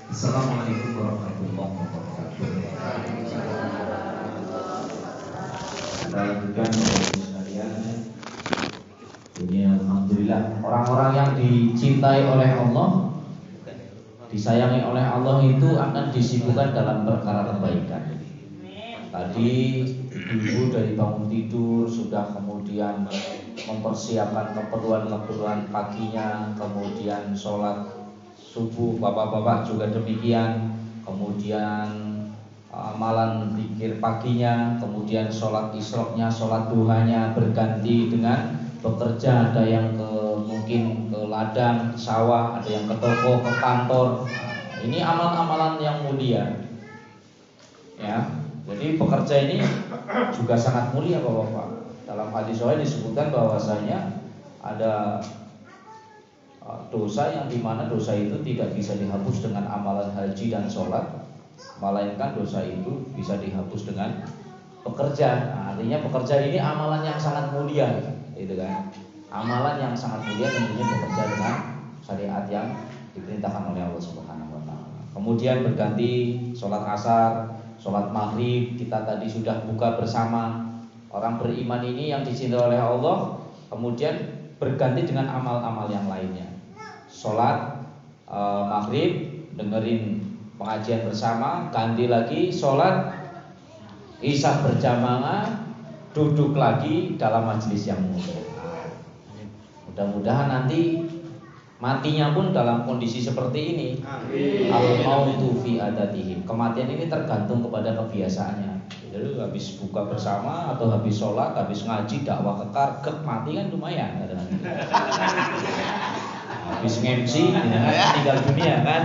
Assalamualaikum warahmatullahi wabarakatuh. Kita lanjutkan sekalian. Ini alhamdulillah orang-orang yang dicintai oleh Allah, disayangi oleh Allah itu akan disibukkan dalam perkara kebaikan. Tadi ibu dari bangun tidur sudah kemudian mempersiapkan keperluan paginya, kemudian sholat subuh, bapak-bapak juga demikian, kemudian amalan zikir paginya, kemudian sholat isroknya, sholat duhanya, berganti dengan bekerja, ada yang mungkin ke ladang, ke sawah, ada yang ke toko, ke kantor. Ini amal-amalan yang mulia, ya. Jadi bekerja ini juga sangat mulia, bapak-bapak. Dalam hadis sahih disebutkan bahwasanya ada dosa yang dimana dosa itu tidak bisa dihapus dengan amalan haji dan sholat, melainkan dosa itu bisa dihapus dengan bekerja. Nah, artinya bekerja ini amalan yang sangat mulia, gitu kan? Amalan yang sangat mulia tentunya bekerja dengan syariat yang diperintahkan oleh Allah Subhanahu Wa Taala. Kemudian berganti sholat asar, sholat maghrib, kita tadi sudah buka bersama. Orang beriman ini yang dicintai oleh Allah, kemudian berganti dengan amal-amal yang lainnya. Sholat maghrib, dengerin pengajian bersama, ganti lagi sholat isya berjamaah, duduk lagi dalam majelis yang mulia. Mudah-mudahan nanti matinya pun dalam kondisi seperti ini. Al-mautu fi adatihim. Kematian ini tergantung kepada kebiasaannya. Jadi habis buka bersama atau habis sholat, habis ngaji, dakwah kekar, mati kan lumayan kadang-kadang. Habis MC, tinggal dunia kan.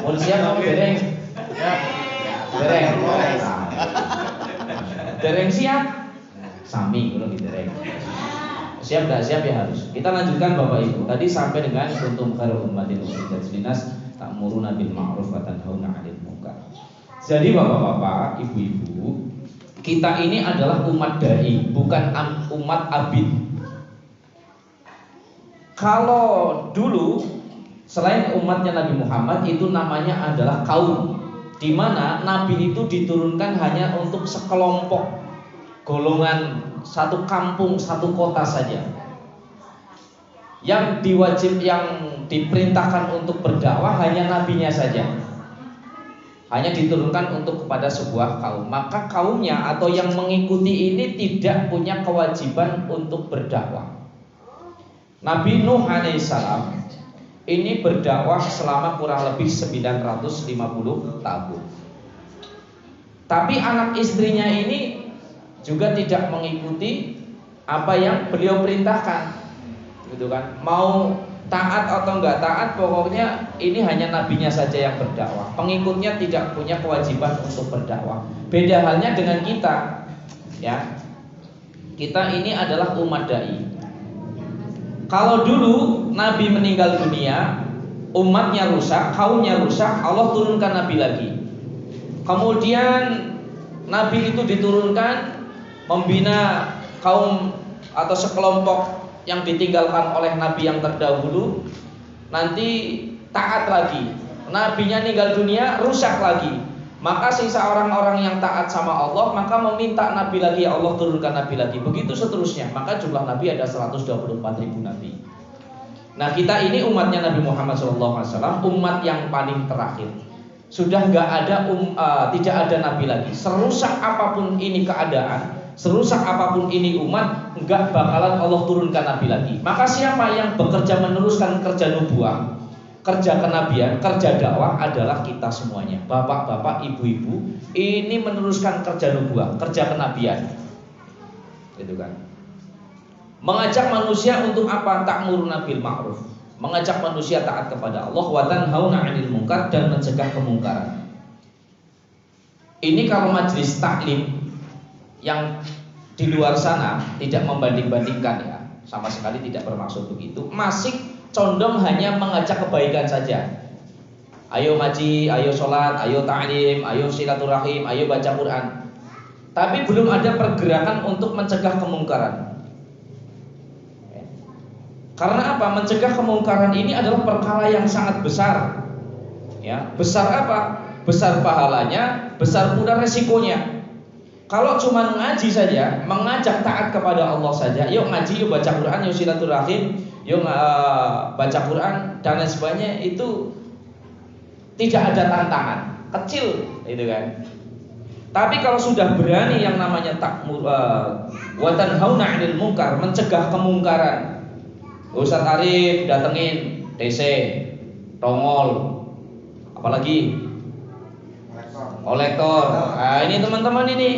Mau siap kamu dereng? Dereng. Dereng siap? Sami kalau dereng. Siap enggak siap ya harus. Kita lanjutkan Bapak Ibu. Tadi sampai dengan kuntum khairul ummatin ukhrijat linnas ta'muruna bil ma'ruf wa tanhauna 'anil munkar. Jadi Bapak-bapak, Ibu-ibu, kita ini adalah umat dai, bukan umat abid. Kalau dulu selain umatnya Nabi Muhammad itu namanya adalah kaum, di mana Nabi itu diturunkan hanya untuk sekelompok golongan, satu kampung, satu kota saja. Yang diperintahkan untuk berdakwah hanya nabinya saja. Hanya diturunkan untuk kepada sebuah kaum. Maka kaumnya atau yang mengikuti ini tidak punya kewajiban untuk berdakwah. Nabi Nuh alaihissalam ini berdakwah selama kurang lebih 950 tahun. Tapi anak istrinya ini juga tidak mengikuti apa yang beliau perintahkan, gitu kan? Mau taat atau enggak taat, pokoknya ini hanya nabinya saja yang berdakwah. Pengikutnya tidak punya kewajiban untuk berdakwah. Beda halnya dengan kita, ya. Kita ini adalah umat dai. Kalau dulu Nabi meninggal dunia, umatnya rusak, kaumnya rusak, Allah turunkan Nabi lagi. Kemudian Nabi itu diturunkan membina kaum atau sekelompok yang ditinggalkan oleh Nabi yang terdahulu. Nanti taat lagi, Nabinya meninggal dunia, rusak lagi. Maka sisa orang-orang yang taat sama Allah, maka meminta Nabi lagi, ya Allah turunkan Nabi lagi. Begitu seterusnya. Maka jumlah Nabi ada 124.000 Nabi. Nah, kita ini umatnya Nabi Muhammad SAW, umat yang paling terakhir. Sudah tidak ada Nabi lagi. Serusak apapun ini keadaan, serusak apapun ini umat, enggak bakalan Allah turunkan Nabi lagi. Maka siapa yang bekerja meneruskan kerja nubuah, kerja kenabian, kerja dakwah adalah kita semuanya. Bapak-bapak, ibu-ibu, ini meneruskan kerja nubuah, kerja kenabian. Gitu kan. Mengajak manusia untuk apa? Ta'muruna bil ma'ruf. Mengajak manusia taat kepada Allah, wa tanhauna 'anil munkar, dan mencegah kemungkaran. Ini kalau majelis taklim yang di luar sana tidak membanding-bandingkan, ya, sama sekali tidak bermaksud begitu. Masih condong hanya mengajak kebaikan saja. Ayo ngaji, ayo sholat, ayo ta'lim, ayo silaturahim, ayo baca Quran. Tapi belum ada pergerakan untuk mencegah kemungkaran. Karena apa? Mencegah kemungkaran ini adalah perkara yang sangat besar. Ya, besar apa? Besar pahalanya, besar pula resikonya. Kalau cuma ngaji saja, mengajak taat kepada Allah saja, yuk ngaji, yuk baca Quran, yuk silaturahim, yuk baca Quran dan lain sebagainya, itu tidak ada tantangan, kecil, itu kan. Tapi kalau sudah berani yang namanya wa tanhauna 'anil munkar, mencegah kemungkaran, Ustaz Arif datengin DC, tongol, apalagi kolektor. Nah, ini teman-teman ini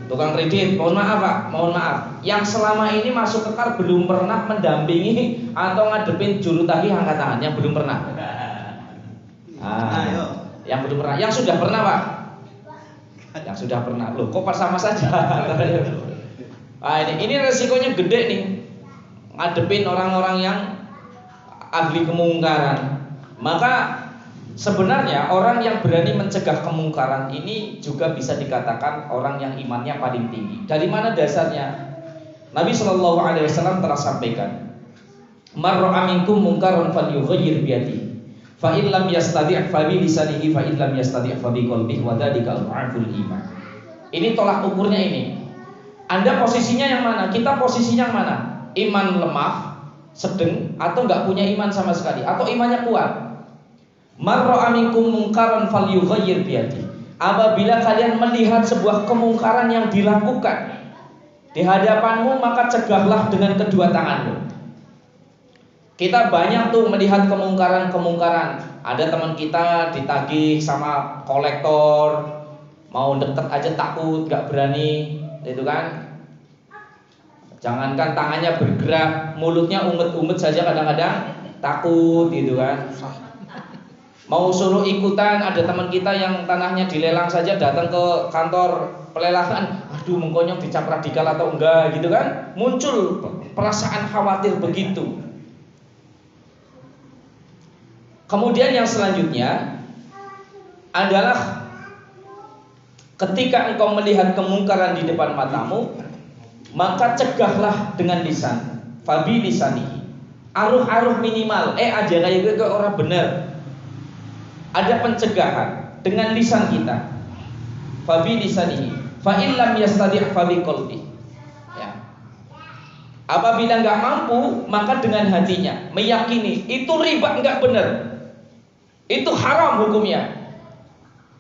tukang kredit. Mohon maaf Pak, mohon maaf. Yang selama ini masuk ke KAR belum pernah mendampingi atau ngadepin juru tagih angkat tangan, yang belum pernah. Yang belum pernah, yang sudah pernah Pak. Yang sudah pernah. Loh, kok pas sama saja. Nah, ini resikonya gede nih. Ngadepin orang-orang yang ahli kemungkaran. Maka sebenarnya orang yang berani mencegah kemungkaran ini juga bisa dikatakan orang yang imannya paling tinggi. Dari mana dasarnya? Nabi Shallallahu Alaihi Wasallam telah sampaikan, "Man ra'a minkum munkaran falyughayyir biyadihi, fa in lam yastati' fa bi lisanihi, fa in lam yastati' fa bi qalbihi, wa dzalika adhaful iman." Ini tolak ukurnya ini. Anda posisinya yang mana? Kita posisinya yang mana? Iman lemah, sedang, atau nggak punya iman sama sekali, atau imannya kuat? Marra aminkum mungkaran falyughayyir biyadi. Apabila kalian melihat sebuah kemungkaran yang dilakukan di hadapanmu, maka cegahlah dengan kedua tanganmu. Kita banyak tuh melihat kemungkaran-kemungkaran. Ada teman kita ditagih sama kolektor, mau deket aja takut, gak berani, itu kan. Jangankan tangannya bergerak, mulutnya umet-umet saja kadang-kadang takut, gitu kan. Mau suruh ikutan, ada teman kita yang tanahnya dilelang saja datang ke kantor pelelangan, aduh mengkonyong dicap radikal atau enggak, gitu kan. Muncul perasaan khawatir begitu. Kemudian yang selanjutnya adalah ketika engkau melihat kemungkaran di depan matamu, maka cegahlah dengan lisan. Fabi lisanihi, aruh-aruh minimal, aja kayak gitu orang bener. Ada pencegahan dengan lisan kita. Fabi lisanihi, fa in lam yastati' fa bi qalbi. Ya. Apabila enggak mampu, maka dengan hatinya meyakini itu riba enggak benar. Itu haram hukumnya.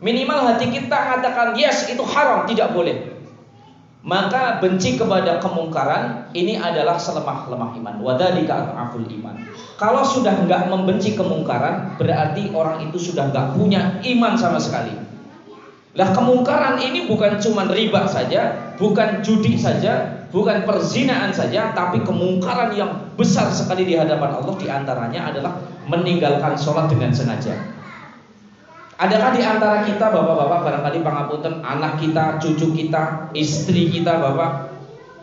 Minimal hati kita katakan yes, itu haram, tidak boleh. Maka benci kepada kemungkaran ini adalah selemah-lemah iman. Wadzalika adhaful iman. Kalau sudah enggak membenci kemungkaran, berarti orang itu sudah enggak punya iman sama sekali. Lah kemungkaran ini bukan cuma riba saja, bukan judi saja, bukan perzinaan saja, tapi kemungkaran yang besar sekali di hadapan Allah. Di antaranya adalah meninggalkan sholat dengan sengaja. Adakah di antara kita bapak-bapak barangkali pangapunten, anak kita, cucu kita, istri kita, bapak,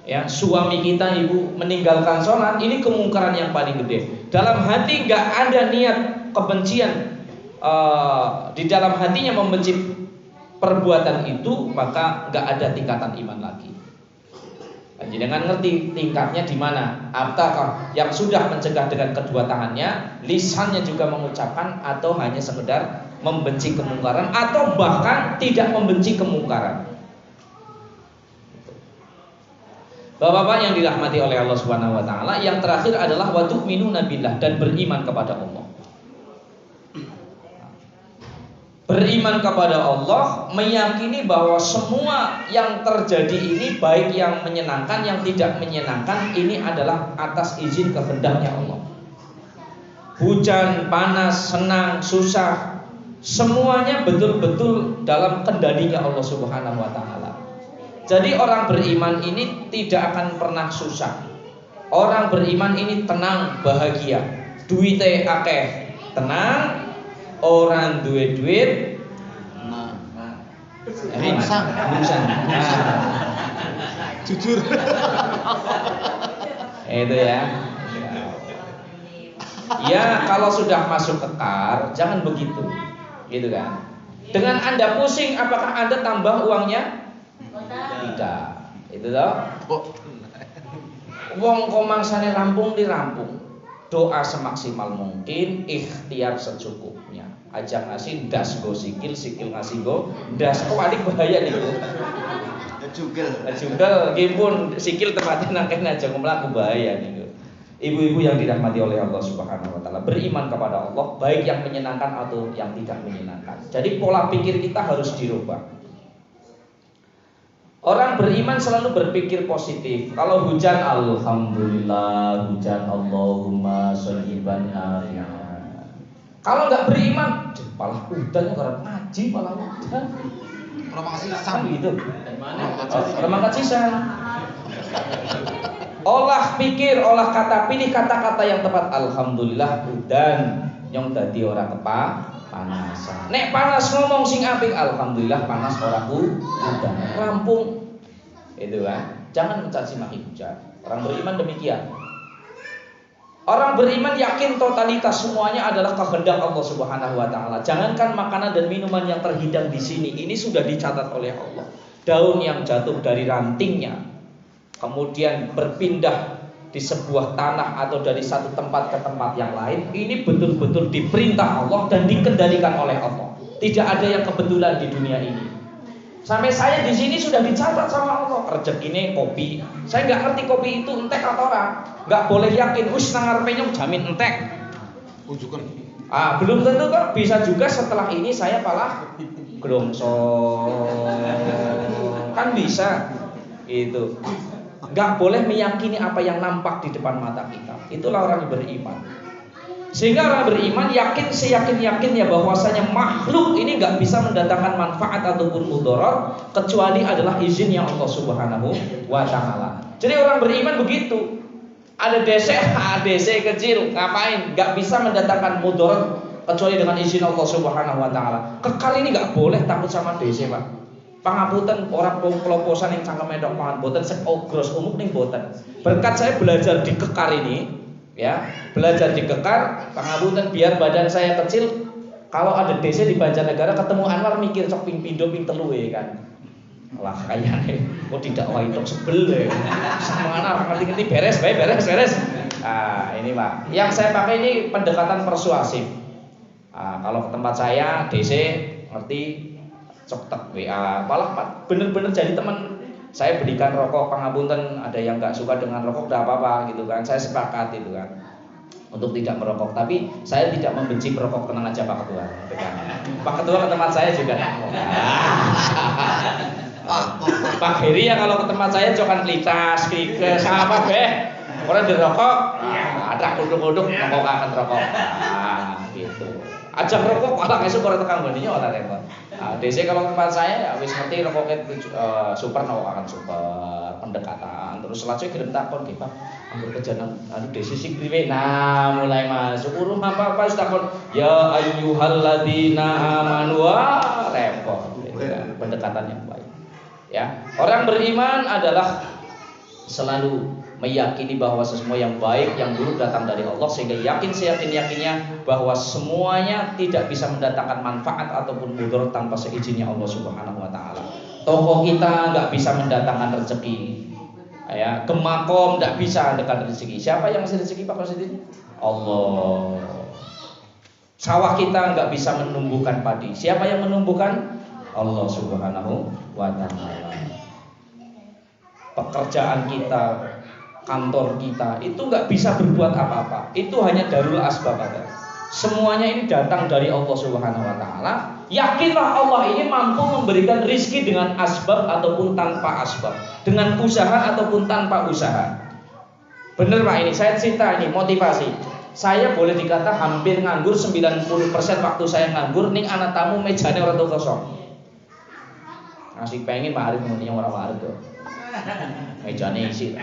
ya, suami kita, ibu meninggalkan sholat, ini kemungkaran yang paling gede. Dalam hati nggak ada niat kebencian, di dalam hatinya membenci perbuatan itu, maka nggak ada tingkatan iman lagi. Jangan ngerti tingkatnya di mana. Apakah yang sudah mencegah dengan kedua tangannya, lisannya juga mengucapkan, atau hanya sekedar membenci kemungkaran, atau bahkan tidak membenci kemungkaran. Bapak-bapak yang dirahmati oleh Allah Subhanahu wa taala, yang terakhir adalah wa tu'minuna billah, dan beriman kepada Allah. Beriman kepada Allah, meyakini bahwa semua yang terjadi ini, baik yang menyenangkan, yang tidak menyenangkan, ini adalah atas izin kehendaknya Allah. Hujan, panas, senang, susah, semuanya betul-betul dalam kendalinya Allah Subhanahu wa taala. Jadi orang beriman ini tidak akan pernah susah. Orang beriman ini tenang, bahagia. Duite akeh, tenang. Orang duwe duit jujur. Itu ya. Ya, kalau sudah masuk ke KAR jangan begitu. Gitu kan. Dengan Anda pusing, apakah Anda tambah uangnya? Tidak. Itu toh. Nek wong komangsane rampung dirampung. Doa semaksimal mungkin, ikhtiar secukupnya. Aja ngasih ndas go sikil, sikil ngasih go ndas. Oh adik bahaya niku. Jugel. Jugel nggih pun sikil tepatin nangken aja mlaku bahaya niku. Ibu-ibu yang dirahmati oleh Allah Subhanahu wa taala, beriman kepada Allah baik yang menyenangkan atau yang tidak menyenangkan. Jadi pola pikir kita harus dirubah. Orang beriman selalu berpikir positif. Kalau hujan, alhamdulillah, hujan, Allahumma sholiban afian. Kalau nggak beriman, malah udannya karena ngaji malah udan. Orang kasih Kan gitu. Orang kasih Olah pikir, olah kata, pilih kata-kata yang tepat. Alhamdulillah udan nyong dadi ora kepanasan. Nek panas ngomong sing apik, alhamdulillah panas ora udan. Rampung. Itu kan. Jangan mencaci maki hujan. Orang beriman demikian. Orang beriman yakin totalitas semuanya adalah kehendak Allah Subhanahu wa taala. Jangankan makanan dan minuman yang terhidang di sini, ini sudah dicatat oleh Allah. Daun yang jatuh dari rantingnya kemudian berpindah di sebuah tanah atau dari satu tempat ke tempat yang lain, ini betul-betul diperintah Allah dan dikendalikan oleh Allah. Tidak ada yang kebetulan di dunia ini. Sampai saya di sini sudah dicatat sama Allah. Rezekine kopi. Saya nggak ngerti kopi itu entek atau ora. Nggak boleh yakin. Wis nang ngarepe nyong jamin entek. Ujukan. Belum tentu kok. Bisa juga setelah ini saya malah gelongso. Kan bisa. Itu. Gak boleh meyakini apa yang nampak di depan mata kita. Itulah orang yang beriman. Sehingga orang beriman yakin seyakin-yakinnya bahwasanya makhluk ini gak bisa mendatangkan manfaat ataupun mudarat kecuali adalah izinnya Allah Subhanahu wa taala. Jadi orang beriman begitu. Ada DC kecil ngapain? Gak bisa mendatangkan mudarat kecuali dengan izin Allah Subhanahu wa taala. Kekal ini gak boleh takut sama DC, Pak. Pangapunten orang peloposan yang cangkem edok pangan boten sek ogros umum ning boten. Berkat saya belajar di Kekar ini, ya, belajar di Kekar, pangapunten biar badan saya kecil, kalau ada DC di Banjarnegara ketemu Anwar mikir cok ping pindo ping telu kan. Lah kayaknya kok tidak wah itu sebel ya. Sama anak ngerti-ngerti beres. Ini Pak. Yang saya pakai ini pendekatan persuasif. Kalau ke tempat saya DC ngerti cetek WA, malah bener-bener jadi teman. Saya belikan rokok pangapunten, ada yang nggak suka dengan rokok tidak apa-apa gitu kan, saya sepakat itu kan untuk tidak merokok, tapi saya tidak membenci merokok, tenang aja Pak Ketua gitu kan. Pak Ketua ke tempat saya juga Pak Heri ya kalau ke tempat saya cokan klitas, krikes, apa orang dirokok, ada kuduk-kuduk rokok akan rokok, gitu. Ajak rokok malah esuk ora tekan ngene ora repot. DC kalau tempat saya ya wis ngerti rokoknya super akan super pendekatan. Terus selanjutnya kirim takon nggih Pak. Anggur kejanan DC sing priwe. Nah, mulai masuk urung apa-apa wis takon ya ayyuhalladzina amanu repot. Pendekatan yang baik. Ya, orang beriman adalah selalu meyakini bahwa semua yang baik, yang buruk datang dari Allah, sehingga yakin seyakin-yakinnya bahwa semuanya tidak bisa mendatangkan manfaat ataupun mudarat tanpa seizinnya Allah Subhanahu wa taala. Toko kita nggak bisa mendatangkan rezeki. Ya, ke makom nggak bisa mendatangkan rezeki. Siapa yang ngasih rezeki Pak Presiden? Allah. Sawah kita nggak bisa menumbuhkan padi. Siapa yang menumbuhkan? Allah Subhanahu wa taala. Pekerjaan kita, kantor kita itu nggak bisa berbuat apa-apa. Itu hanya darul asbab aja. Semuanya ini datang dari Allah Subhanahu wa taala. Yakinlah Allah ini mampu memberikan rizki dengan asbab ataupun tanpa asbab, dengan usaha ataupun tanpa usaha. Bener Pak, ini saya cerita ini motivasi. Saya boleh dikata hampir nganggur 90% waktu saya nganggur ning anak tamu mejane ora tau kosong. Masih pengen Pak Arif ngomongnya orang-orang tuh. Mejane isi.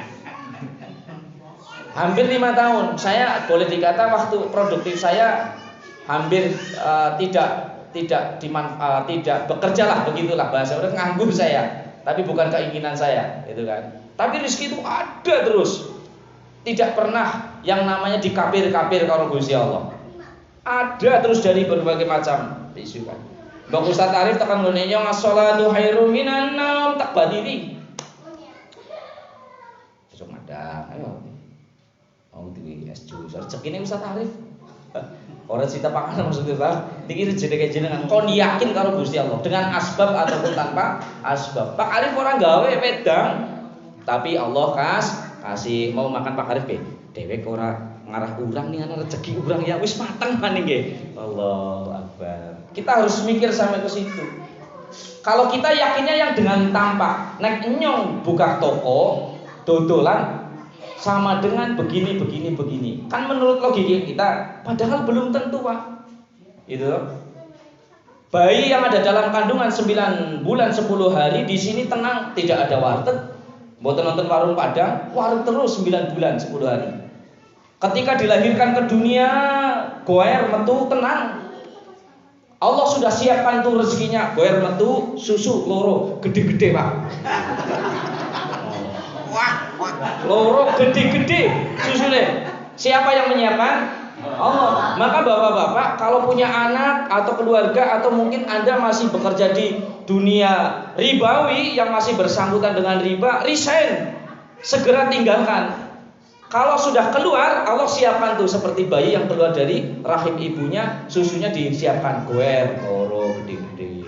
Hampir 5 tahun saya boleh dikata waktu produktif saya hampir tidak bekerja lah, begitulah bahasa orang, nganggur saya, tapi bukan keinginan saya gitu kan. Tapi rezeki itu ada terus, tidak pernah yang namanya dikapir-kapir kalau Gusti Allah, ada terus dari berbagai macam isu kan. Mbak Ustaz Arif tekan ngene as-shalatu khairum minan naum tak badiri. Langsung ada, ayo. Mau di es jus, rezekine Ustaz Arif. Orang cerita pakanan maksudnya Pak, dikira jenengan kon yakin kalau Gusti Allah dengan asbab ataupun tanpa asbab. Pak Arif orang gawe wedang, tapi Allah kasih mau makan Pak Arif dewek ora ngarah urang nih ana rezeki urang ya wis mateng maning nggih. Allahu Akbar. Kita harus mikir sampai ke situ. Kalau kita yakinnya yang dengan tampak, nek nyong buka toko, dodolan sama dengan begini. Kan menurut logika kita, padahal belum tentu Pak. Gitu. Bayi yang ada dalam kandungan 9 bulan 10 hari di sini tenang, tidak ada warteg. Mboten nonton warung Padang, warung terus 9 bulan 10 hari. Ketika dilahirkan ke dunia, goer metu tenang. Allah sudah siapkan tuh rezekinya, goer metu susu loro gede-gede Pak. Loro gede-gede susune. Siapa yang menyiapkan? Allah. Maka bapak-bapak kalau punya anak atau keluarga atau mungkin Anda masih bekerja di dunia ribawi yang masih bersangkutan dengan riba, resign. Segera tinggalkan. Kalau sudah keluar, Allah siapkan tuh seperti bayi yang keluar dari rahim ibunya, susunya disiapkan goer, loro gede-gede.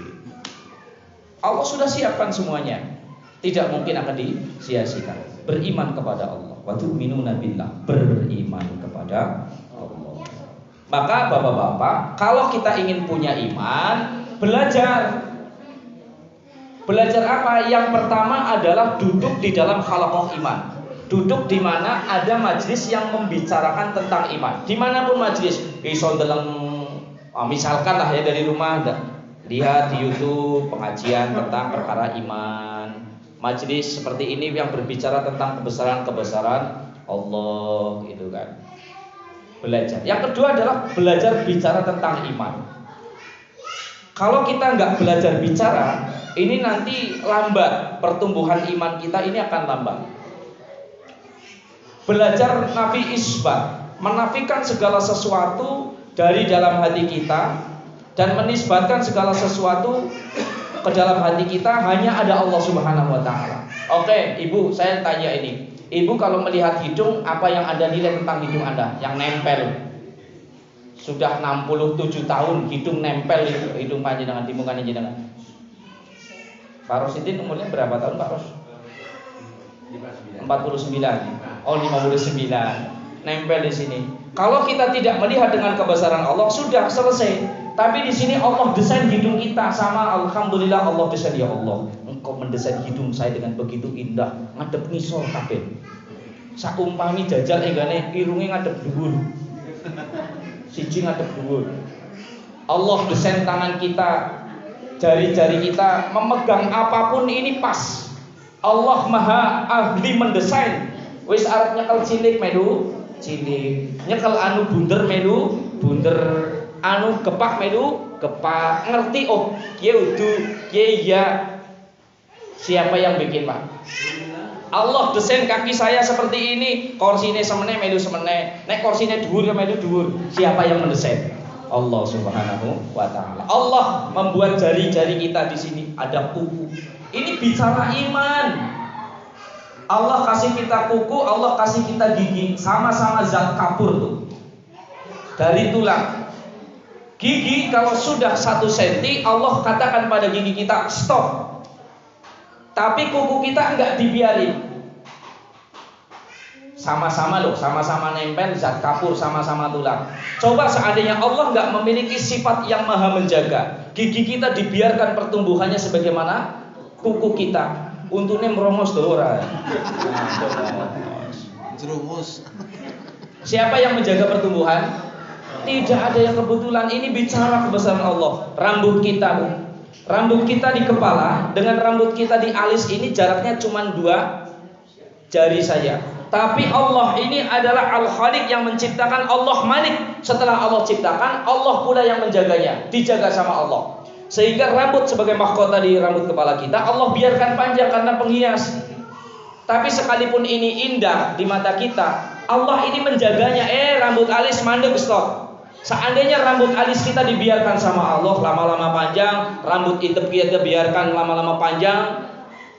Allah sudah siapkan semuanya. Tidak mungkin akan disia-siakan. Beriman kepada Allah. Wa tu'minuna billah, beriman kepada Allah. Maka bapak-bapak, kalau kita ingin punya iman, belajar. Belajar apa? Yang pertama adalah duduk di dalam halaqah iman. Duduk di mana ada majelis yang membicarakan tentang iman. Dimanapun majelis, misalkan lah ya dari rumah, lihat di YouTube pengajian tentang perkara iman. Majelis seperti ini yang berbicara tentang kebesaran Allah, gitu kan. Belajar. Yang kedua adalah belajar bicara tentang iman. Kalau kita nggak belajar bicara, ini nanti lambat pertumbuhan iman kita ini akan lambat. Belajar nafi isbat, menafikan segala sesuatu dari dalam hati kita dan menisbatkan segala sesuatu ke dalam hati kita hanya ada Allah Subhanahu wa taala. Oke, Ibu, saya tanya ini. Ibu kalau melihat hidung, apa yang Anda nilai tentang hidung Anda yang nempel? Sudah 67 tahun hidung nempel itu, hidung panjenengan di muka jenengan. Pak Rosidin umurnya berapa tahun Pak Ros? 49. Oh, 59. Nempel di sini. Kalau kita tidak melihat dengan kebesaran Allah, sudah selesai. Tapi di sini Allah desain hidung kita sama, alhamdulillah Allah desain. Ya Allah, Engkau mendesain hidung saya dengan begitu indah, ngadep ngisor kabeh. Saumpami jajal enggane irunge ngadep dhuwur. Siji ngadep dhuwur. Allah desain tangan kita, jari-jari kita memegang apapun ini pas. Allah Maha ahli mendesain. Wis arep nyekel cilik melu, cilik. Nyekel anu bunder melu, bunder. Anu kepak melu, kepak. Ngerti oh, kiye udu, kiye ya. Siapa yang bikin Pak? Allah desain kaki saya seperti ini, korsine semene melu semene. Nek korsine dhuwur ya melu dhuwur. Siapa yang mendesain? Allah Subhanahu wa taala. Allah membuat jari-jari kita di sini ada kuku. Ini bicara iman. Allah kasih kita kuku, Allah kasih kita gigi, sama-sama zat kapur tuh. Dari tulang. Gigi kalau sudah 1 cm, Allah katakan pada gigi kita stop. Tapi kuku kita enggak dibiarin. Sama-sama loh, sama-sama nempel, zat kapur, sama-sama tulang. Coba seandainya Allah enggak memiliki sifat yang maha menjaga, gigi kita dibiarkan pertumbuhannya sebagaimana kuku kita. Untune merongos lho ora. Jerumus. Siapa yang menjaga pertumbuhan? Tidak ada yang kebetulan. Ini bicara kebesaran Allah. Rambut kita di kepala dengan rambut kita di alis ini jaraknya cuma 2 jari saja. Tapi Allah ini adalah Al-Khaliq yang menciptakan, Allah Malik. Setelah Allah ciptakan, Allah pula yang menjaganya. Dijaga sama Allah. Sehingga rambut sebagai mahkota di rambut kepala kita, Allah biarkan panjang karena penghias. Tapi sekalipun ini indah di mata kita, Allah ini menjaganya. Rambut alis mandek stop. Seandainya rambut alis kita dibiarkan sama Allah lama-lama panjang, rambut hitam kita biarkan lama-lama panjang,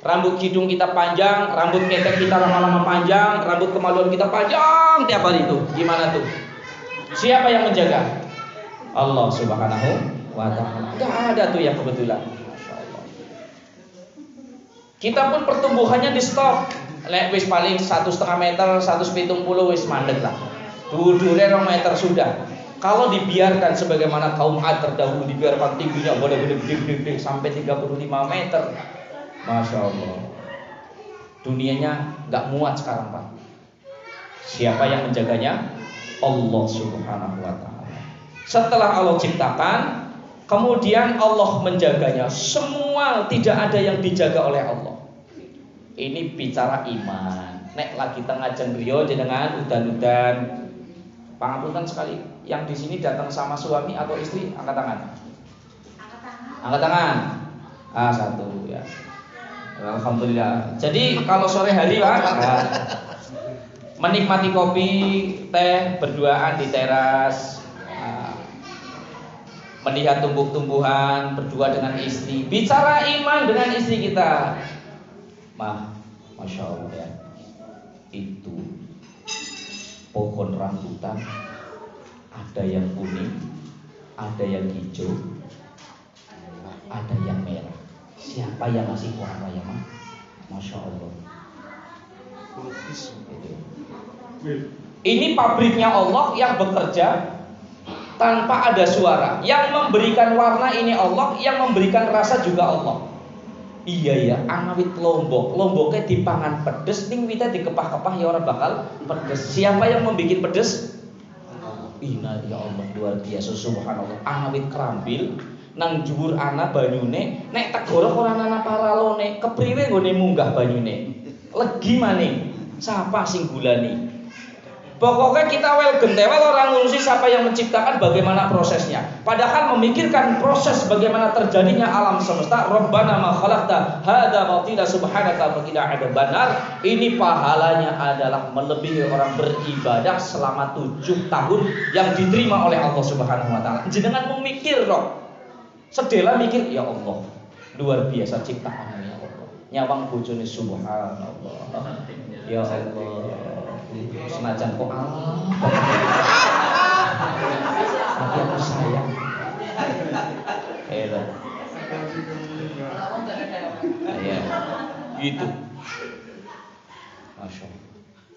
Rambut hidung kita panjang, rambut ketek kita lama-lama panjang, rambut kemaluan kita panjang tiap hari itu. Gimana tuh? Siapa yang menjaga? Allah Subhanahu wa ta'ala. Enggak ada tuh yang kebetulan. Masya Allah. Kita pun pertumbuhannya di stop. Lek wis paling 1,5 meter, 170 wis mandek lah. Dudure 2 meter sudah. Kalau dibiarkan sebagaimana kaum Ad terdahulu dibiarkan tingginya boleh gede-gede sampai 35 meter. Masya Allah. Dunianya nggak muat sekarang Pak. Siapa yang menjaganya? Allah Subhanahu wa ta'ala. Setelah Allah ciptakan, kemudian Allah menjaganya. Semua tidak ada yang dijaga oleh Allah. Ini bicara iman. Nek lagi tengah jengrio jenengan udan-udan. Pangapunten sekali. Yang di sini datang sama suami atau istri, angkat tangan. Angkat tangan. Ah, 1 ya. Alhamdulillah. Jadi kalau sore hari Pak, menikmati kopi, teh, berduaan di teras, melihat tumbuh-tumbuhan, berdua dengan istri, bicara iman dengan istri kita. Masya Allah ya. Itu pohon rambutan, ada yang kuning, ada yang hijau, ada yang merah. Siapa yang ngasih warna ya Mas? Masya Allah. Ini pabriknya Allah yang bekerja tanpa ada suara. Yang memberikan warna ini Allah, yang memberikan rasa juga Allah. Iya ya, anawit lombok, lomboknya dipangan pedes, ning wita dikepah-kepah ya orang bakal pedes. Siapa yang membuat pedes? Inna ya Allah, luar biasa subhanallah. Anawit kerambil nang dhuwur ana banyune, nek tegorok ora ana paralone, kepriwe nggone munggah banyune. Legi maning, sapa sing gulani? Pokoknya kita wel gentewel orang ngurusi siapa yang menciptakan, bagaimana prosesnya. Padahal memikirkan proses bagaimana terjadinya alam semesta. Rabbana ma khalaqta hadza batila subhanaka faqina adzabannar. Ini pahalanya adalah melebihi orang beribadah selama 7 tahun yang diterima oleh Allah Subhanahu wa taala. Jenengan memikir kok. Sedela mikir, ya Allah, luar biasa ciptaan ya Allah. Nyawang bojone subhanallah. Ya Allah. Senajan kok tapi aku sayang. Ya, gitu. Masya Allah.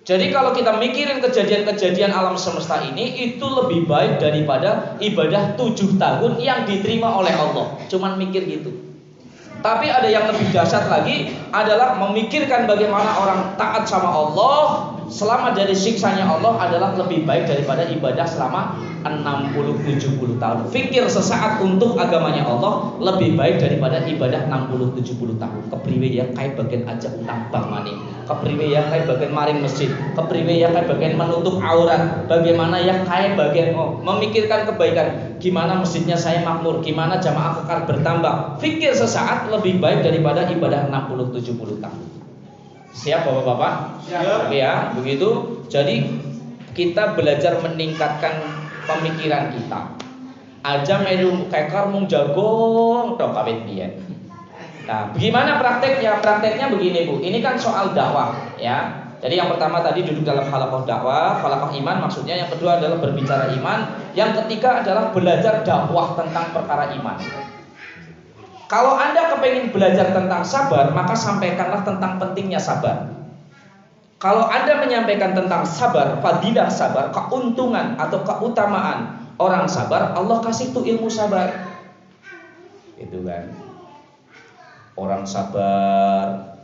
Jadi kalau kita mikirin kejadian-kejadian alam semesta ini, itu lebih baik daripada ibadah 7 tahun yang diterima oleh Allah. Cuman mikir gitu. Tapi ada yang lebih dahsyat lagi, adalah memikirkan bagaimana orang taat sama Allah, selamat dari siksanya Allah, adalah lebih baik daripada ibadah selama 60-70 tahun. Fikir sesaat untuk agamanya Allah lebih baik daripada ibadah 60-70 tahun. Kepriwe ya kayak bagian aja utang bang maning, kepriwe ya kayak bagian maring masjid, kepriwe ya kayak bagian menutup aurat, bagaimana ya kayak bagian memikirkan kebaikan, gimana masjidnya saya makmur, gimana jamaah kekal bertambah. Fikir sesaat lebih baik daripada ibadah 60-70 tahun. Siap bapak-bapak? Siap. Ya, begitu. Jadi kita belajar meningkatkan pemikiran kita. Aja melu kekar mung jagong tok kawit biyen. Nah, bagaimana prakteknya? Prakteknya begini, Bu. Ini kan soal dakwah, ya. Jadi yang pertama tadi duduk dalam halaqah dakwah, halaqah iman maksudnya. Yang kedua adalah berbicara iman. Yang ketiga adalah belajar dakwah tentang perkara iman. Kalau Anda kepingin belajar tentang sabar, maka sampaikanlah tentang pentingnya sabar. Kalau Anda menyampaikan tentang sabar, fadilah sabar, keuntungan atau keutamaan orang sabar, Allah kasih tuh ilmu sabar. Itu kan. Orang sabar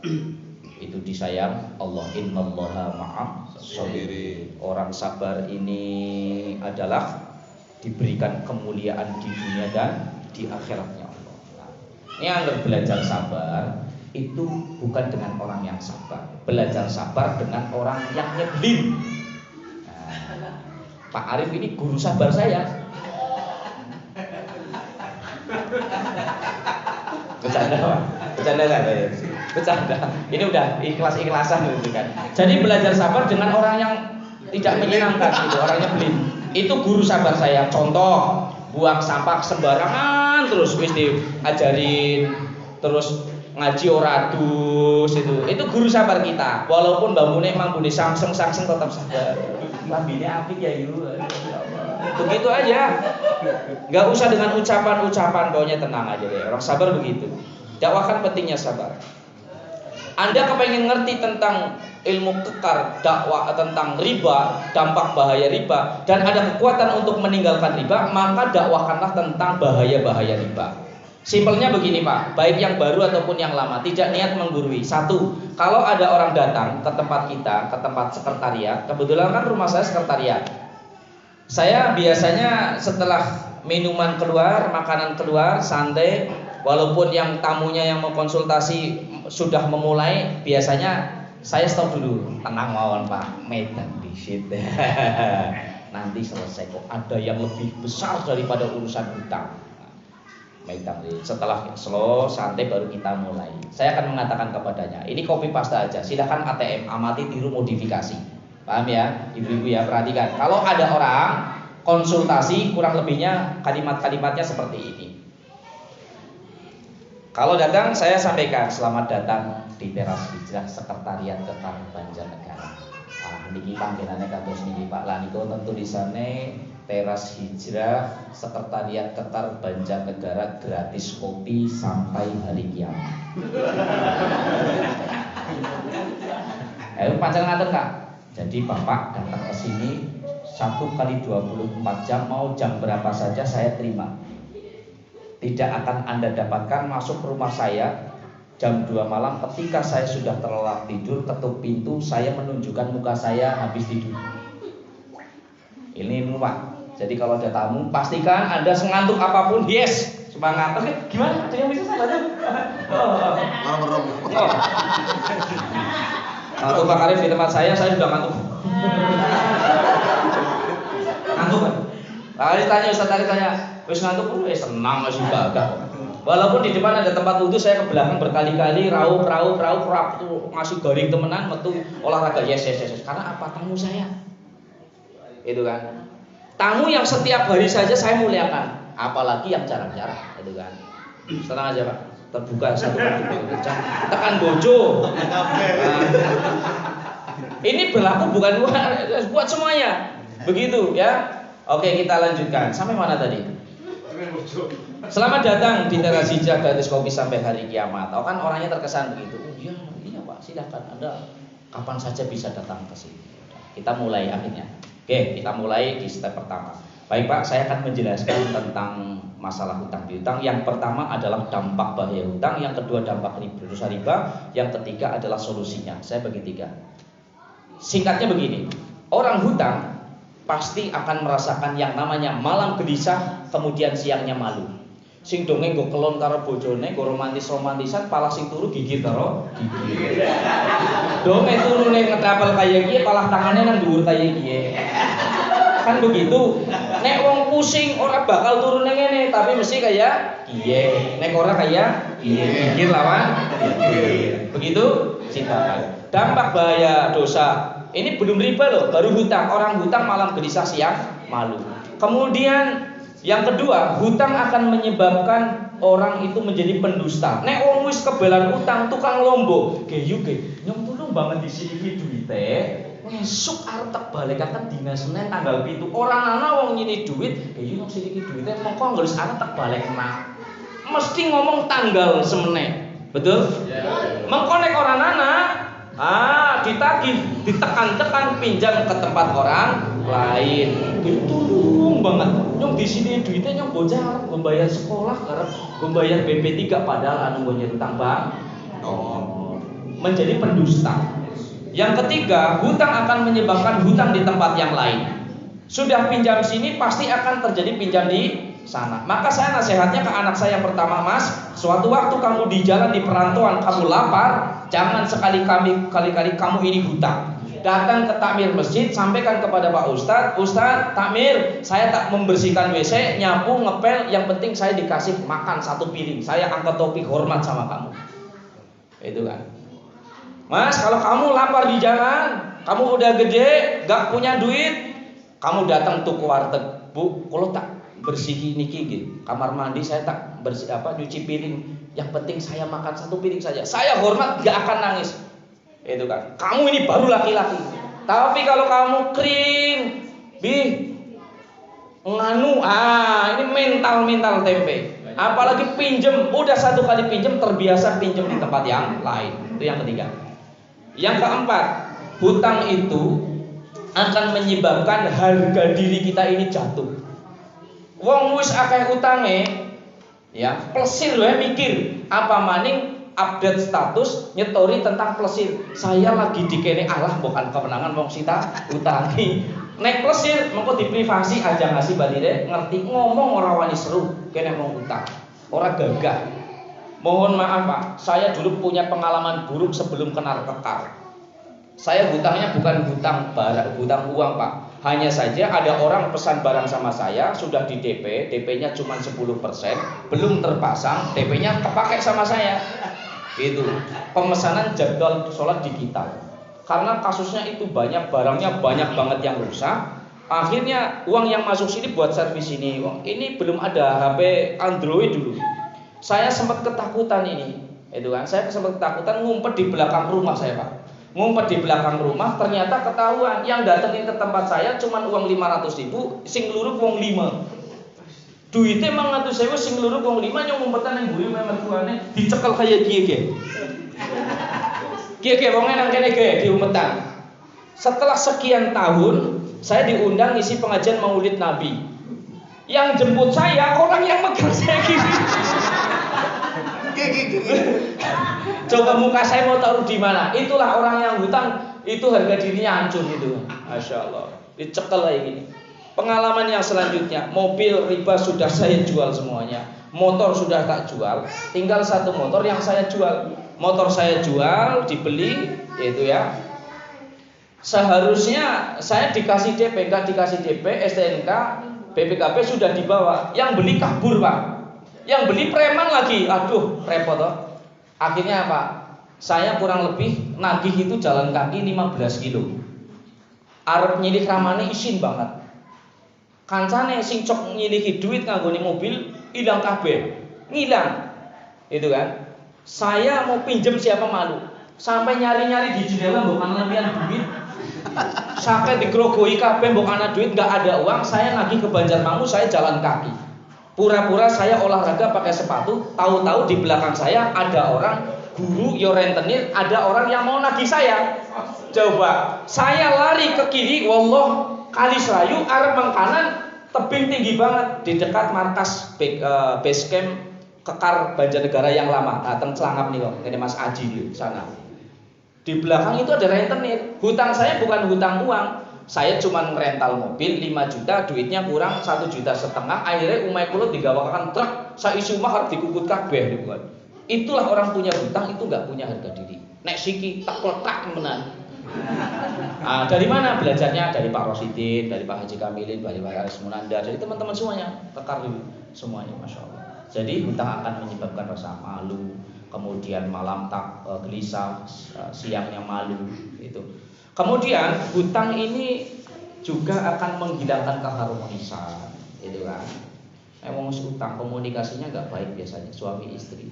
itu disayang Allah, innallaha ma'as sabirin. Orang sabar ini adalah diberikan kemuliaan di dunia dan di akhiratnya. Ini yang belajar sabar itu bukan dengan orang yang sabar. Belajar sabar dengan orang yang nyebelin. Nah, Pak Arif ini guru sabar saya. Bercanda Pak. Bercanda kan? Bercanda. Ini udah ikhlas-ikhlasan gitu kan. Jadi belajar sabar dengan orang yang tidak menyenangkan gitu, orang nyebelin. Itu guru sabar saya. Contoh, buang sampah sembarangan terus wis diajarin, terus ngaji ora dus itu guru sabar kita. Walaupun bambune mambune sangseng tetap sabar. Lambine apik ya itu. Begitu aja. Enggak usah dengan ucapan-ucapan, pokoknya tenang aja deh. Orang sabar begitu. Dakwahkan pentingnya sabar. Anda kepengen ngerti tentang ilmu kekar dakwah tentang riba, dampak bahaya riba, dan ada kekuatan untuk meninggalkan riba, maka dakwahkanlah tentang bahaya-bahaya riba. Simpelnya begini Pak, baik yang baru ataupun yang lama, tidak niat menggurui. Satu, kalau ada orang datang ke tempat kita, ke tempat sekretariat, kebetulan kan rumah saya sekretariat. Saya biasanya setelah minuman keluar, makanan keluar, santai, walaupun yang tamunya yang mau konsultasi sudah memulai, biasanya saya stop dulu. Tenang mawon Pak, medan disit. Nanti selesai kok, ada yang lebih besar daripada urusan hutang. Setelah slow santai baru kita mulai. Saya akan mengatakan kepadanya, ini copy paste aja, silakan ATM, amati tiru modifikasi. Paham ya ibu-ibu ya, perhatikan. Kalau ada orang konsultasi kurang lebihnya kalimat-kalimatnya seperti ini. Kalau datang saya sampaikan selamat datang di Teras Hijrah Sekretariat Kekar Banjarnegara. Niki panggilannya kados niki Pak lan niku tentu tulisane Teras Hijrah Sekretariat Kekar Banjarnegara gratis kopi sampai hari kiamat. Pancen ngaten Kak. Jadi Bapak datang ke sini 1 kali 24 jam, mau jam berapa saja saya terima. Tidak akan Anda dapatkan masuk rumah saya jam 2 malam ketika saya sudah terlelap tidur, ketuk pintu, saya menunjukkan muka saya habis tidur. Ini rumah. Jadi kalau ada tamu, pastikan Anda sengantuk apapun, yes, semangat. Oke, gimana? Ada yang bisa saya bantu? Waktu Pak Arif di tempat saya sudah ngantuk. Ngantuk kan? Pak Arif tanya, Ustaz Arif tanya, wis ngantuk pun senang masih bagah. Walaupun di depan ada tempat wudhu, saya ke belakang berkali-kali raup tuh ngasih garing temenan, metu olahraga yes. Karena apa? Tamu saya. Itu kan. Tamu yang setiap hari saja saya muliakan, apalagi yang jarang-jarang, itu kan. Tenang aja Pak, terbuka satu pintu kencang, tekan bojo. Nah, ini berlaku bukan buat semuanya, begitu ya. Oke, kita lanjutkan. Sampai mana tadi? Selamat datang di Teras Hijrah gratis kopi sampai hari kiamat. Oh kan orangnya terkesan begitu. Oh iya Pak, silakan Anda kapan saja bisa datang ke sini. Kita mulai akhirnya. Oke, kita mulai di step pertama. Baik Pak, saya akan menjelaskan tentang masalah hutang piutang. Yang pertama adalah dampak bahaya hutang, yang kedua dampak dosa riba, yang ketiga adalah solusinya. Saya bagi 3. Singkatnya begini, orang hutang pasti akan merasakan yang namanya malam gelisah, kemudian siangnya malu. Sing dongeng go kelon karo bojone, go romantisan, pala sing turu gigit karo gigit. Dongeng turune ngetrapel kaya kiye, pala tangane nang dhuwur kaya kiye. Kan begitu. Nek wong pusing ora bakal turune ngene, tapi mesti kaya kiye. Nek ora kaya kiye, gigit lawan gigit. Begitu cinta. Dampak bahaya dosa. Ini belum riba loh, baru hutang. Orang hutang malam gelisah, siang malu. Kemudian yang kedua, hutang akan menyebabkan orang itu menjadi pendusta. Nek wong wis kebelan utang, tukang lombo, geyu ge, nyong tulung banget di sini duite, esuk arep tak balekaken dina Senin tanggal 7. Ora ana wong nyini duit, geyu nyong sini duite, mongko ngurus arep tak balekna. Mesti ngomong tanggal semene. Betul? Mengko nek ora ana, ditagih, ditekan-tekan pinjam ke tempat orang lain. Ditulung banget. Nyong di sini duitnya nyong bocah membayar sekolah, karena membayar BP 3 padahal anu gue nyetang Bang. Menjadi pendusta. Yang ketiga, hutang akan menyebabkan hutang di tempat yang lain. Sudah pinjam sini pasti akan terjadi pinjam di sana. Maka saya nasihatnya ke anak saya yang pertama, Mas, suatu waktu kamu di jalan di perantauan kamu lapar, jangan sekali-kali kamu ini hutang. Datang ke takmir masjid, sampaikan kepada Pak Ustadz, Ustadz, takmir, saya tak membersihkan WC, nyapu, ngepel, yang penting saya dikasih makan 1 piring. Saya angkat topi hormat sama kamu. Itu kan. Mas, kalau kamu lapar di jalan, kamu udah gede, gak punya duit, kamu datang tuh ke warteg, Bu, kalau tak bersih niki gitu. Kamar mandi saya tak bersih nyuci piring. Yang penting saya makan satu piring saja. Saya hormat, gak akan nangis. Itu kan. Kamu ini baru laki-laki. Tapi kalau kamu kering, nganu, ini mental tempe. Apalagi pinjem, udah satu kali pinjem terbiasa pinjem di tempat yang lain. Itu yang ketiga. Yang keempat, hutang itu akan menyebabkan harga diri kita ini jatuh. Wong wis akeh utange, ya plesir wae mikir, apa maning update status nyetori tentang plesir. Saya lagi dikene Allah bukan kemenangan wong sita utangi. Nek plesir mengko di privasi aja ngasih balire ngerti ngomong ora wani seru kene wong utang. Ora gagah. Mohon maaf Pak, saya dulu punya pengalaman buruk sebelum kenal kekar. Saya hutangnya bukan hutang barang, hutang uang Pak. Hanya saja ada orang pesan barang sama saya, sudah di DP, DP-nya cuma 10%, belum terpasang, DP-nya kepakai sama saya. Gitu. Pemesanan jadwal sholat digital. Karena kasusnya itu banyak, barangnya banyak banget yang rusak. Akhirnya uang yang masuk sini buat servis ini. Ini belum ada HP Android dulu. Saya sempat ketakutan ini. Itu kan, saya sempat ketakutan ngumpet di belakang rumah saya Pak. Ngumpet di belakang rumah, ternyata ketahuan yang datengin ke tempat saya cuma uang 500.000, sing luruk uang 5. Duitnya emang 100.000, sing luruk uang 5, yang ngumpetan yang buri memang tuane dicekel kayak kiye. Kiye wongnya nang kene ge diumpetan. Setelah sekian tahun, saya diundang ngisi pengajian Maulid Nabi. Yang jemput saya orang yang megang saya gini. Coba muka saya mau taruh di mana? Itulah orang yang hutang, itu harga dirinya hancur gitu. Masya Allah, dicekel kayak gini. Pengalaman yang selanjutnya, mobil riba sudah saya jual semuanya, motor sudah tak jual, tinggal satu motor yang saya jual. Motor saya jual, dibeli, yaitu ya. Seharusnya saya dikasih DP, enggak dikasih DP, STNK, BPKB sudah dibawa. Yang beli kabur Pak, yang beli preman lagi, aduh repot toh. Akhirnya apa? Saya kurang lebih nagih itu jalan kaki 15 kilo. Arep nyilih ramane isin banget. Kancane sing cok nyilihi duit nganggone mobil ilang kabeh. Ngilang. Itu kan. Saya mau pinjem siapa malu. Sampai nyari-nyari di jendela mbok ana lempian duit. Sampai digrogoi kabeh mbok ana duit enggak ada uang, saya nagih ke Banjarmangu, saya jalan kaki. Pura-pura saya olahraga pakai sepatu, tahu-tahu di belakang saya ada orang guru yo rentenir, ada orang yang mau nagih saya. Coba, saya lari ke kiri, wallah kali serayu arep mengkanan, tebing tinggi banget di dekat markas base camp Kekar Banjarnegara yang lama. Teng Celangap nih kok, ini Mas Aji di sana. Di belakang itu ada rentenir. Hutang saya bukan hutang uang. Saya cuma rental mobil 5 juta, duitnya kurang 1,5 juta. Akhirnya umay kula digawakan truk, saisi omah harus dikukut kabeh niku. Itulah orang punya hutang itu enggak punya harga diri. Nek siki tak kletak menan. Dari mana belajarnya? Dari Pak Rosidin, dari Pak Haji Kamilin, dari Pak Aris Munanda, dari teman-teman semuanya, Kekar dulu semuanya, masya Allah. Jadi hutang akan menyebabkan rasa malu, kemudian malam tak gelisah, siangnya malu, itu. Kemudian hutang ini juga akan menghilangkan keharmonisan, itu kan. Emang utang komunikasinya nggak baik biasanya suami istri.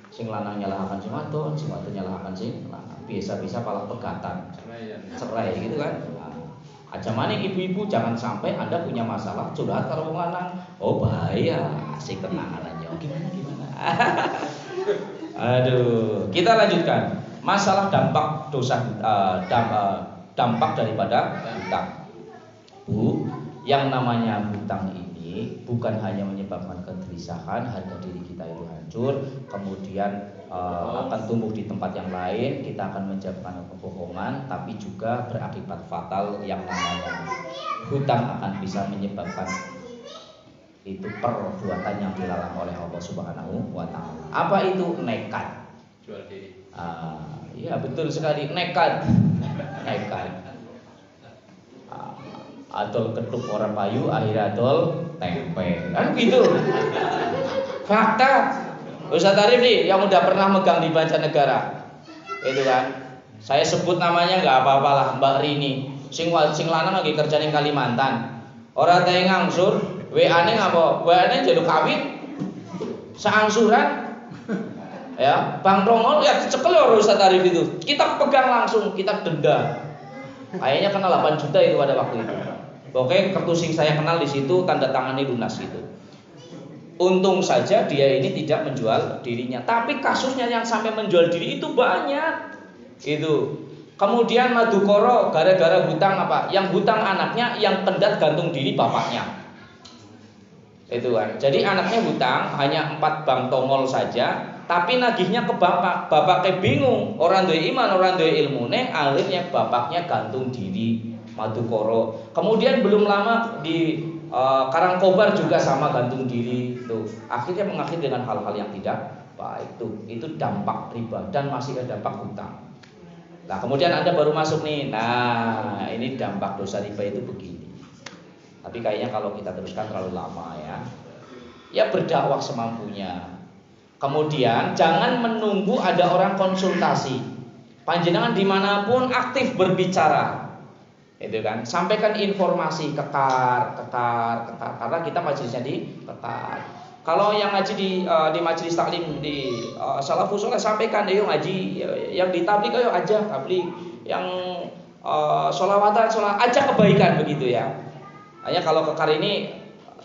Sing lanang nyalahkan sing wadon, sing wadon nyalahkan sing lanang. Biasa-biasa malah pegatan, cerai gitu kan. Aja maning ibu-ibu jangan sampai Anda punya masalah curhat karo wong lanang. Oh bahaya, asik tenangan aja. Gimana? Aduh, kita lanjutkan. Masalah dampak dosa dampak daripada hutang. Bu, yang namanya hutang ini bukan hanya menyebabkan kegelisahan, harga diri kita itu hancur, kemudian akan tumbuh di tempat yang lain, kita akan menjadikan kebohongan, tapi juga berakibat fatal yang namanya hutang akan bisa menyebabkan itu perbuatan yang dilarang oleh Allah Subhanahu wa taala. Apa itu? Nekat. Jual diri. Iya betul sekali, nekat. Adol ketuk orang payu, akhirnya adol tempe. Kan gitu. Fakta. Ustaz Arif nih yang udah pernah megang di Banjarnegara. Itu kan. Saya sebut namanya enggak apa-apalah, Mbak Rini. Sing lanang lagi kerja ning Kalimantan. Ora teh ngangsur, WA-ne ngapa? WA-ne njaluk kawin. Saangsuran Ya, Bang Rongol ya dicekel ya Ustaz Arif itu. Kita pegang langsung, kita denda. Kayaknya kena 8 juta itu pada waktu itu. Pokoknya kartu SIM saya kenal di situ, tanda tangani lunas gitu. Untung saja dia ini tidak menjual dirinya. Tapi kasusnya yang sampai menjual diri itu banyak. Itu. Kemudian Madukoro gara-gara hutang apa? Yang hutang anaknya, yang kendat gantung diri bapaknya. Itu kan. Jadi anaknya hutang hanya 4 bank tongol saja. Tapi nagihnya ke bapak, bapaknya bingung, orang duwe iman, orang duwe ilmune, akhirnya bapaknya gantung diri Madukoro. Kemudian belum lama di Karangkobar juga sama gantung diri tuh. Akhirnya mengakhiri dengan hal-hal yang tidak baik tuh. Itu dampak riba dan masih ada dampak hutang. Nah, kemudian Anda baru masuk nih. Nah, ini dampak dosa riba itu begini. Tapi kayaknya kalau kita teruskan terlalu lama ya. Ya berdakwah semampunya. Kemudian jangan menunggu ada orang konsultasi. Panjenengan dimanapun aktif berbicara, itu kan. Sampaikan informasi kekar. Karena kita majelisnya di kekar. Kalau yang ngaji di majelis taklim di Salafus Saleh sampaikan, ayo ngaji. Yang di tabligh ayo ajak tabligh. Yang sholawatan ajak kebaikan begitu ya. Hanya kalau kekar ini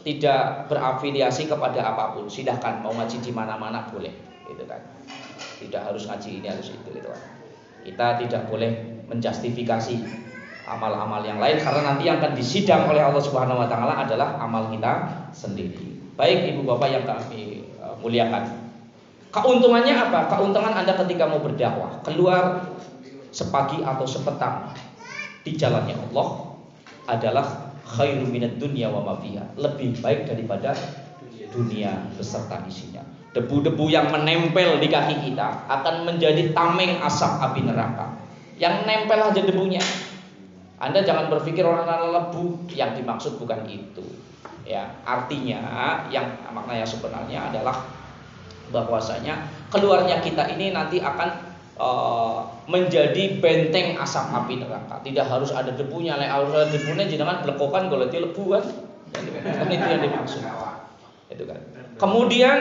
tidak berafiliasi kepada apapun, silahkan mau ngaji di mana-mana boleh, gitu kan. Tidak harus ngaji ini harus itu, gitu kan. Kita tidak boleh menjustifikasi amal-amal yang lain karena nanti yang akan disidang oleh Allah Subhanahu Wa Taala adalah amal kita sendiri. Baik ibu bapak yang kami muliakan. Keuntungannya apa? Keuntungan Anda ketika mau berdakwah keluar sepagi atau sepetang di jalannya Allah adalah khairu minad dunya wa ma fiha, lebih baik daripada dunia beserta isinya. Debu-debu yang menempel di kaki kita akan menjadi tameng asap api neraka. Yang nempel aja debunya. Anda jangan berpikir orang lebu, yang dimaksud bukan itu. Ya, artinya yang maknanya sebenarnya adalah bahwasanya keluarnya kita ini nanti akan menjadi benteng asap api neraka. Tidak harus ada debunya, harus ada debunya jangan blekokan goleti lebu kan. Kan itu yang dimaksud. Itu kan. Kemudian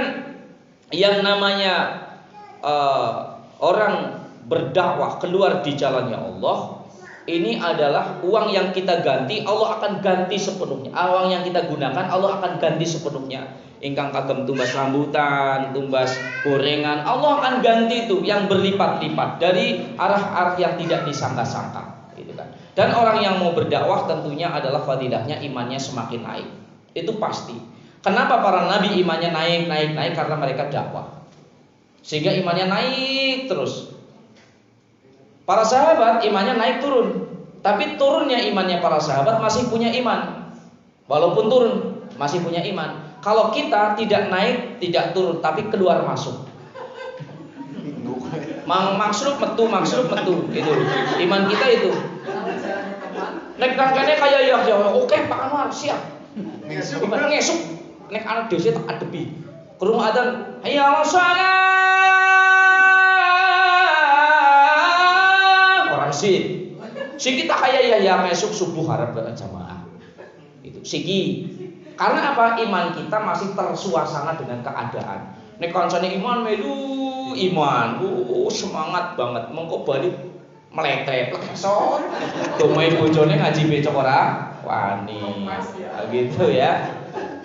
yang namanya orang berdakwah keluar di jalannya Allah, ini adalah uang yang kita ganti, Allah akan ganti sepenuhnya. Uang yang kita gunakan, Allah akan ganti sepenuhnya. Ingkang kagem tumbas rambutan, tumbas gorengan, Allah akan ganti itu yang berlipat-lipat dari arah-arah yang tidak disangka-sangka, gitu kan. Dan orang yang mau berdakwah tentunya adalah fadilahnya imannya semakin naik. Itu pasti. Kenapa para nabi imannya naik karena mereka dakwah. Sehingga imannya naik terus. Para sahabat imannya naik turun. Tapi turunnya imannya para sahabat masih punya iman. Walaupun turun masih punya iman. Kalau kita tidak naik, tidak turun, tapi keluar masuk. Maksud metu, itu. Iman kita itu. Nek tangkane kayak ya, oke Pak Anwar siap. Iman ngesuk, nek anak desa tak adepi. Krungu adzan, hayya 'alas shalah. Orang sih. Si kita kayak ya ngesuk subuh harap jamaah. Itu siki. Karena apa? Iman kita masih tersuasana dengan keadaan. Nek kancane iman melu iman, semangat banget. Mengko balik meletet lesot. Domai bojone ngaji becok ora wani. Gitu ya.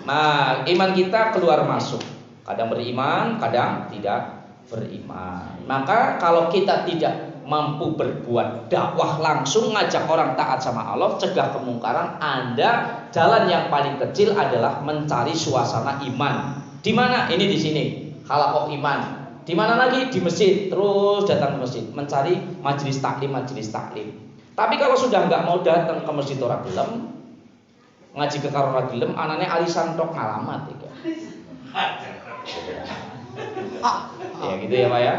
Nah, iman kita keluar masuk. Kadang beriman, kadang tidak beriman. Maka kalau kita tidak mampu berbuat dakwah langsung ngajak orang taat sama Allah, cegah kemungkaran, Anda jalan yang paling kecil adalah mencari suasana iman. Di mana? Ini di sini. Halaqah iman. Di mana lagi? Di masjid. Terus datang ke masjid, mencari majelis taklim. Tapi kalau sudah nggak mau datang ke masjid ora gelem, ngaji ke karo ora gelem, anane arisan tok ngalamat iki. Ya gitu ya Pak ya.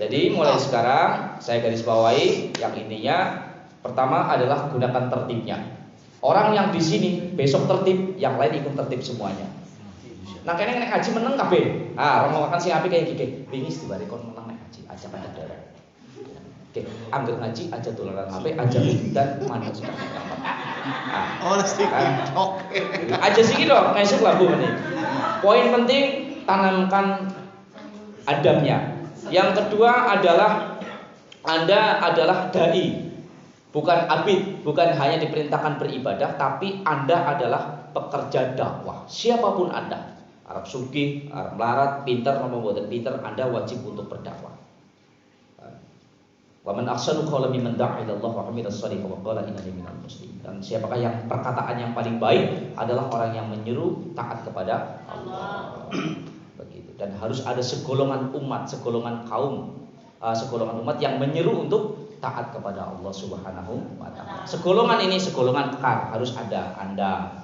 Jadi mulai sekarang saya garis bawahi yang intinya pertama adalah gunakan tertibnya. Orang yang di sini besok tertib, yang lain ikut tertib semuanya. Nah kene nek ngaji meneng kabeh. Ah, romo makan sing apik kayak gini. Wingi dibare kon meneng nek ngaji aja pada daerah. Oke, angger ngaji aja dolanan HP, aja dan mana sudah. Oh, mesti TikTok. Aja sih dong, ngesuk lah Bu ini. Poin penting tanamkan adabnya. Yang kedua adalah Anda adalah dai, bukan abid, bukan hanya diperintahkan beribadah, tapi Anda adalah pekerja dakwah. Siapapun Anda, Arab sugih, Arab melarat, pinter maupun boten pinter, Anda wajib untuk berdakwah. Wa man ahsanu qawlan mimman da'a ila Allah wa 'amila shalihan wa qala innani minal muslimin. Dan siapakah yang perkataan yang paling baik adalah orang yang menyeru taat kepada Allah. Begitu. Dan harus ada segolongan umat, segolongan kaum, segolongan umat yang menyeru untuk taat kepada Allah Subhanahu wa taala. Segolongan ini segolongan kekal, harus ada. Anda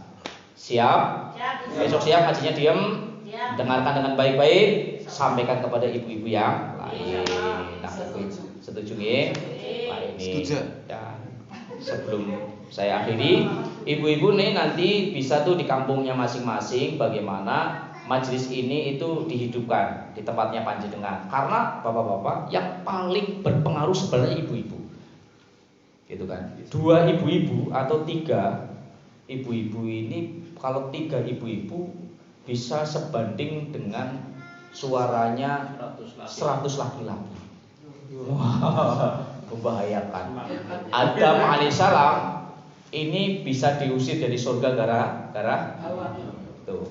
siap? Besok siap, hajinya diam. Dengarkan dengan baik-baik, sampaikan kepada ibu-ibu yang lain. Nah, setuju ya? Setuju. Dan sebelum saya akhiri, ibu-ibu nih nanti bisa tuh di kampungnya masing-masing bagaimana majelis ini itu dihidupkan di tempatnya panjenengan. Karena bapak-bapak yang paling berpengaruh sebenarnya ibu-ibu, gitu kan? 2 ibu-ibu atau 3 ibu-ibu ini, kalau 3 ibu-ibu bisa sebanding dengan suaranya 100 laki-laki. Wah, membahayakan. Adam alaihissalam ini bisa diusir dari surga gara-gara tuh.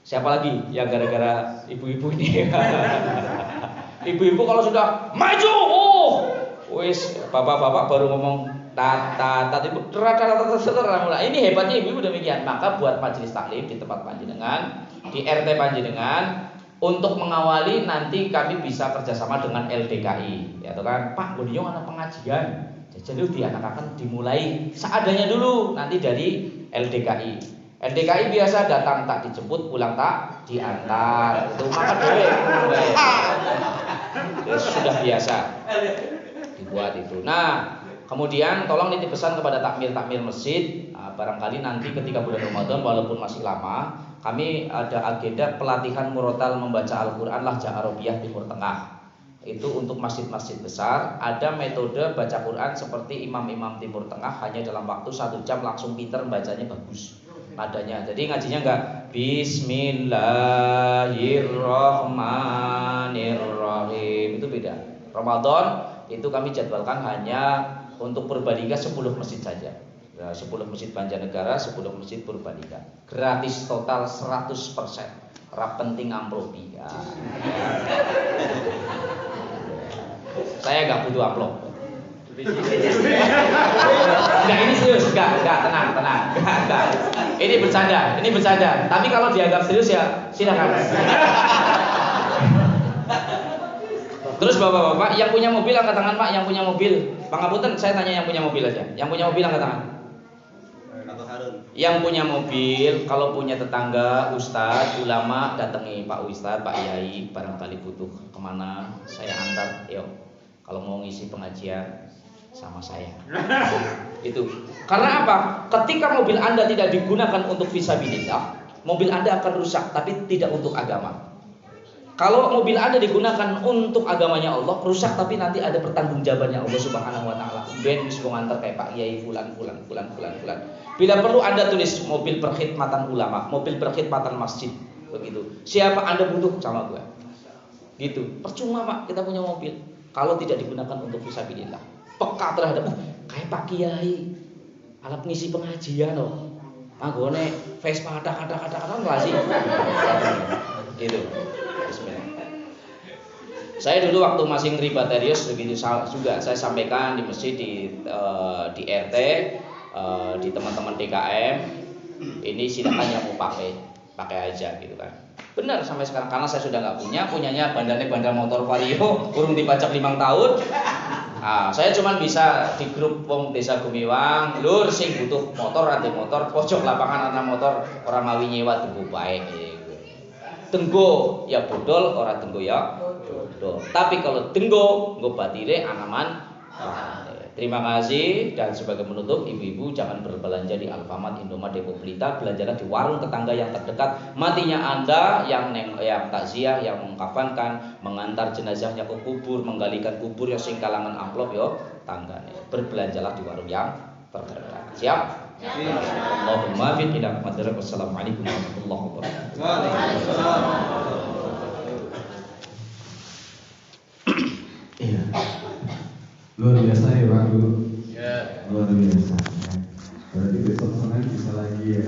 Siapa lagi yang gara-gara ibu-ibu ini? Ibu-ibu kalau sudah maju, wis bapak-bapak baru ngomong tat ibu ini hebatnya ibu-ibu demikian. Maka buat majelis taklim di tempat panjenengan, di RT panjenengan, untuk mengawali nanti kami bisa kerjasama dengan LDKI, ya kan? Pak, beliau anak pengajian, jadi dianak-anak dimulai seadanya dulu nanti dari LDKI. LDKI biasa datang tak dijemput, pulang tak diantar. Itu maka sudah biasa dibuat itu. Nah, kemudian tolong nitip pesan kepada takmir masjid. Barangkali nanti ketika bulan Ramadan walaupun masih lama, kami ada agenda pelatihan murotal membaca Al-Quran Lahjah Arabiyah Timur Tengah. Itu untuk masjid-masjid besar. Ada metode baca Quran seperti imam-imam Timur Tengah, hanya dalam waktu 1 jam langsung pinter bacanya bagus nadanya. Jadi ngajinya enggak Bismillahirrahmanirrahim, itu beda. Ramadan itu kami jadwalkan hanya untuk Purbalingga 10 masjid saja. 10 masjid Banjarnegara, 10 masjid Purbalingga. Gratis total 100%. Rap penting amplopi. Ya. Saya enggak butuh amplop. Enggak, ini serius, enggak, tenang. Enggak. Ini bercanda. Tapi kalau dianggap serius ya silakan. Terus bapak-bapak yang punya mobil angkat tangan, Pak, yang punya mobil. Pangapunten, saya tanya yang punya mobil aja. Yang punya mobil angkat tangan. Yang punya mobil, kalau punya tetangga, ustadz, ulama, datangi Pak Ustadz, Pak Yai, barangkali butuh kemana, saya antar, yuk. Kalau mau ngisi pengajian sama saya. Itu. Karena apa? Ketika mobil Anda tidak digunakan untuk fisabilillah, mobil Anda akan rusak, tapi tidak untuk agama. Kalau mobil Anda digunakan untuk agamanya Allah, rusak tapi nanti ada pertanggungjawabannya Allah Subhanahu wa taala. Ben wis nganter kayak Pak Yai fulan. Bila perlu Anda tulis mobil perkhidmatan ulama, mobil perkhidmatan masjid, begitu. Siapa Anda butuh sama gue. Gitu. Percuma Pak kita punya mobil kalau tidak digunakan untuk fisabilillah. Peka terhadap kayak Pak Kiai alat ngisi pengajian loh. Anggone Vespa kata enggak sih? Gitu. Bismillah. Saya dulu waktu masih ngribaterius begitu juga saya sampaikan di masjid, di RT, di teman-teman DKM, ini silakan yang mau pakai aja gitu kan. Benar sampai sekarang karena saya sudah nggak punyanya bandar motor Vario kurang dipajak 5 tahun. Nah, saya cuma bisa di grup wong desa Gumiwang, lur sing butuh motor ade motor, pojok lapangan ana motor, orang mawi nyewa tenggo bae. Tenggo ya bodol, ora tenggo ya bodol. Tapi kalau tenggo nggo batire anaman. Terima kasih, dan sebagai menutup, ibu-ibu jangan berbelanja di Alfamart, Indomaret, Depo Pelita, belanjalah di warung tetangga yang terdekat. Matinya Anda yang takziah, yang mengkafankan, mengantar jenazahnya ke kubur, menggalikan kubur yang sing kalangan amplop yo tanggane. Berbelanjalah di warung yang terdekat. Siap? Allahumma fi ila qadar. Wassalamualaikum warahmatullahi wabarakatuh. biasa ya Pak Guru. Ya. Luar biasa. Berarti besok Senin bisa lagi ya.